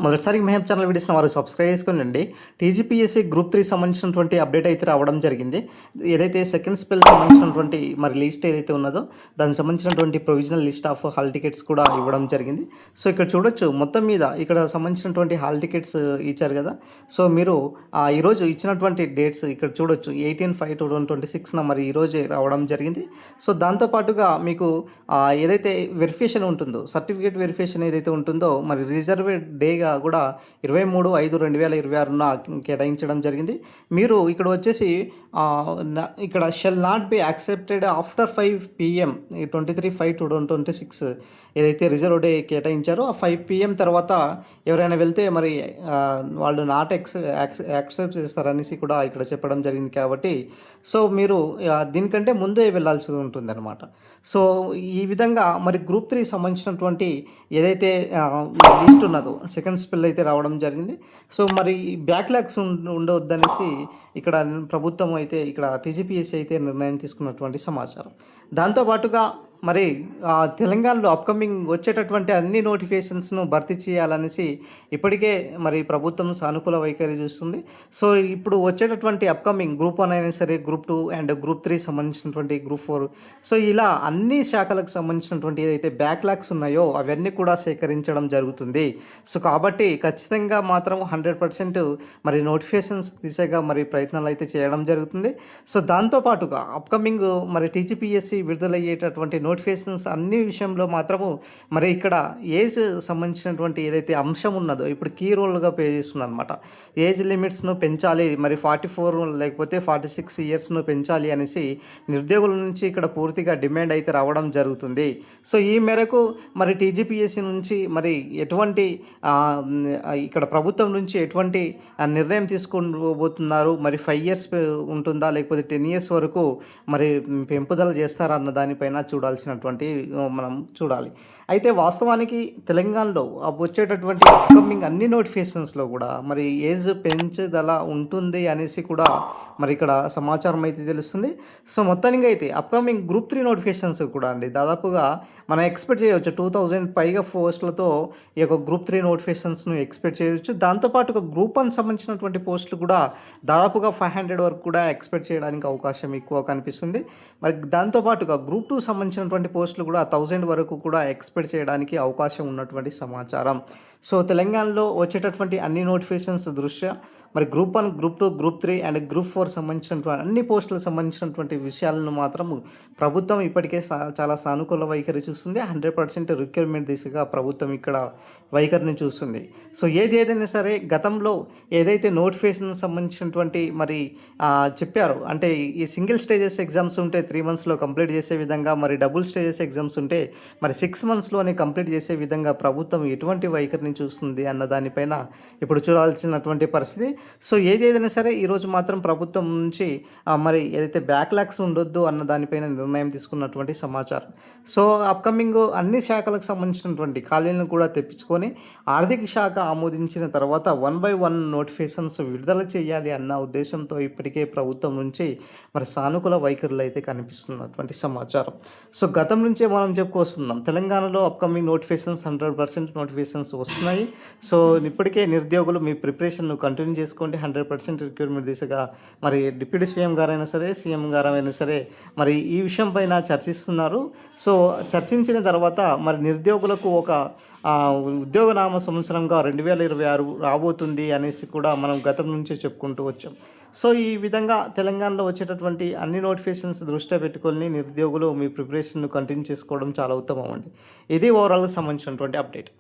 మొదటిసారి మెహబ్ ఛానల్ వీడియోస్ని వారు సబ్స్క్రైబ్ చేసుకోండి. టీజీపీఎస్సీ గ్రూప్ 3 సంబంధించినటువంటి అప్డేట్ అయితే రావడం జరిగింది. ఏదైతే సెకండ్ స్పెల్ సంబంధించినటువంటి మరి లిస్ట్ ఏదైతే ఉన్నదో దానికి సంబంధించినటువంటి provisional list of hall tickets కూడా ఇవ్వడం జరిగింది. సో ఇక్కడ చూడొచ్చు మొత్తం మీద ఇక్కడ సంబంధించినటువంటి హాల్ టికెట్స్ ఇచ్చారు కదా. సో మీరు ఈరోజు ఇచ్చినటువంటి డేట్స్ ఇక్కడ చూడొచ్చు 18/5/2026 మరి ఈరోజే రావడం జరిగింది. సో దాంతోపాటుగా మీకు ఏదైతే వెరిఫికేషన్ ఉంటుందో సర్టిఫికేట్ వెరిఫికేషన్ ఏదైతే ఉంటుందో మరి రిజర్వేడ్ డేగా కూడా 23/5/2026న కేటాయించడం జరిగింది. మీరు ఇక్కడ వచ్చేసి ఇక్కడ shall not be accepted after 5 PM 23/5/2026 ఏదైతే రిజర్వ్ డే కేటాయించారో ఆ 5 PM తర్వాత ఎవరైనా వెళ్తే మరి వాళ్ళు నాట్ యాక్సెప్ట్ చేస్తారనేసి కూడా ఇక్కడ చెప్పడం జరిగింది. కాబట్టి సో మీరు దీనికంటే ముందే వెళ్ళాల్సి ఉంటుందన్నమాట. సో ఈ విధంగా మరి గ్రూప్ 3 సంబంధించినటువంటి ఏదైతే లిస్ట్ ఉన్నదో సెకండ్ స్పెల్ అయితే రావడం జరిగింది. సో మరి బ్యాక్లాగ్స్ ఉండవద్దనేసి ఇక్కడ ప్రభుత్వం అయితే ఇక్కడ టీజీపీఎస్సీ అయితే నిర్ణయం తీసుకున్నటువంటి సమాచారం. దాంతోపాటుగా మరి తెలంగాణలో అప్కమింగ్ వచ్చేటటువంటి అన్ని నోటిఫికేషన్స్ను భర్తీ చేయాలనేసి ఇప్పటికే మరి ప్రభుత్వం సానుకూల వైఖరి చూస్తుంది. సో ఇప్పుడు వచ్చేటటువంటి అప్కమింగ్ గ్రూప్ 1 అయినా సరే, గ్రూప్ 2 అండ్ గ్రూప్ 3 సంబంధించినటువంటి గ్రూప్ 4 సో ఇలా అన్ని శాఖలకు సంబంధించినటువంటి ఏదైతే బ్యాక్లాగ్స్ ఉన్నాయో అవన్నీ కూడా సేకరించడం జరుగుతుంది. సో కాబట్టి ఖచ్చితంగా మాత్రం 100% మరి నోటిఫికేషన్స్ దిశగా మరి ప్రయత్నాలు అయితే చేయడం జరుగుతుంది. సో దాంతోపాటుగా అప్కమింగ్ మరి టీజీపీఎస్సీ విడుదలయ్యేటటువంటి నోటిఫికేషన్స్ అన్ని విషయంలో మాత్రము మరి ఇక్కడ ఏజ్ సంబంధించినటువంటి ఏదైతే అంశం ఉన్నదో ఇప్పుడు కీ రోల్గా ప్లే చేస్తుంది అనమాట. ఏజ్ లిమిట్స్ను పెంచాలి, మరి 44 లేకపోతే 46 ఇయర్స్ను పెంచాలి అనేసి నిరుద్యోగుల నుంచి ఇక్కడ పూర్తిగా డిమాండ్ అయితే రావడం జరుగుతుంది. సో ఈ మేరకు మరి టీజీపీఎస్సీ నుంచి మరి ఎటువంటి ఇక్కడ ప్రభుత్వం నుంచి ఎటువంటి నిర్ణయం తీసుకోబోతున్నారు, మరి 5 years ఉంటుందా లేకపోతే 10 years వరకు మరి పెంపుదల చేస్తారా అన్న దానిపైన చూడాల్సినటువంటి మనం చూడాలి. అయితే వాస్తవానికి తెలంగాణలో వచ్చేటటువంటి అప్కమింగ్ అన్ని నోటిఫికేషన్స్లో కూడా మరి ఏజ్ పెంచుదల ఉంటుంది అనేసి కూడా మరి ఇక్కడ సమాచారం అయితే తెలుస్తుంది. సో మొత్తానికి అయితే అప్కమింగ్ గ్రూప్ 3 నోటిఫికేషన్స్ కూడా అండి దాదాపుగా మనం ఎక్స్పెక్ట్ చేయవచ్చు 2000 పైగా పోస్టులతో ఈ యొక్క గ్రూప్ 3 నోటిఫికేషన్స్ను ఎక్స్పెక్ట్ చేయవచ్చు. దాంతోపాటుగా గ్రూప్ 1 సంబంధించినటువంటి పోస్టులు కూడా దాదాపుగా 500 వరకు కూడా ఎక్స్పెక్ట్ చేయడానికి అవకాశం ఎక్కువ కనిపిస్తుంది. మరి దాంతోపాటుగా గ్రూప్ 2 సంబంధించినటువంటి పోస్టులు కూడా 1000 వరకు కూడా ఎక్స్పెక్ట్ చేయడానికి అవకాశం ఉన్నటువంటి సమాచారం. సో తెలంగాణలో వచ్చేటటువంటి అన్ని నోటిఫికేషన్స్ దృష్ట్యా మరి group 1, group 2, group 3 and group 4 సంబంధించినటువంటి అన్ని పోస్టులకు సంబంధించినటువంటి విషయాలను మాత్రం ప్రభుత్వం ఇప్పటికే చాలా సానుకూల వైఖరి చూస్తుంది. 100% రిక్వైర్మెంట్ దిశగా ప్రభుత్వం ఇక్కడ వైఖరిని చూస్తుంది. సో ఏదైనా సరే గతంలో ఏదైతే నోటిఫికేషన్ సంబంధించినటువంటి మరి చెప్పారో అంటే ఈ సింగిల్ స్టేజెస్ ఎగ్జామ్స్ ఉంటే 3 monthsలో కంప్లీట్ చేసే విధంగా, మరి డబుల్ స్టేజెస్ ఎగ్జామ్స్ ఉంటే మరి 6 monthsలోనే కంప్లీట్ చేసే విధంగా ప్రభుత్వం ఎటువంటి వైఖరిని చూస్తుంది అన్న దానిపైన ఇప్పుడు చూడాల్సినటువంటి పరిస్థితి. సో ఏదైనా సరే ఈరోజు మాత్రం ప్రభుత్వం నుంచి మరి ఏదైతే బ్యాక్లాగ్స్ ఉండొద్దు అన్న దానిపైన నిర్ణయం తీసుకున్నటువంటి సమాచారం. సో అప్కమింగ్ అన్ని శాఖలకు సంబంధించినటువంటి ఖాళీలను కూడా తెప్పించుకొని ఆర్థిక శాఖ ఆమోదించిన తర్వాత 1 by 1 నోటిఫికేషన్స్ విడుదల చేయాలి అన్న ఉద్దేశంతో ఇప్పటికే ప్రభుత్వం నుంచి మరి సానుకూల వైఖరులు అయితే కనిపిస్తున్నటువంటి సమాచారం. సో గతం నుంచే మనం చెప్పుకొస్తున్నాం తెలంగాణలో అప్కమింగ్ నోటిఫికేషన్స్ 100% నోటిఫికేషన్స్ వస్తున్నాయి. సో ఇప్పటికే నిరుద్యోగులు మీ ప్రిపరేషన్ను కంటిన్యూ చేసుకోండి. 100% రిక్రూట్మెంట్ దిశగా మరి డిప్యూటీ సీఎం గారైనా సరే, సీఎం గారైనా సరే మరి ఈ విషయం పైన చర్చిస్తున్నారు. సో చర్చించిన తర్వాత మరి నిరుద్యోగులకు ఒక ఉద్యోగనామ సంవత్సరంగా 2026 రాబోతుంది అనేసి కూడా మనం గతం నుంచే చెప్పుకుంటూ వచ్చాం. సో ఈ విధంగా తెలంగాణలో వచ్చేటటువంటి అన్ని నోటిఫికేషన్స్ దృష్టిలో పెట్టుకొని నిరుద్యోగులు మీ ప్రిపరేషన్ను కంటిన్యూ చేసుకోవడం చాలా ఉత్తమం అండి. ఇది ఓవరాల్గా సంబంధించినటువంటి అప్డేట్.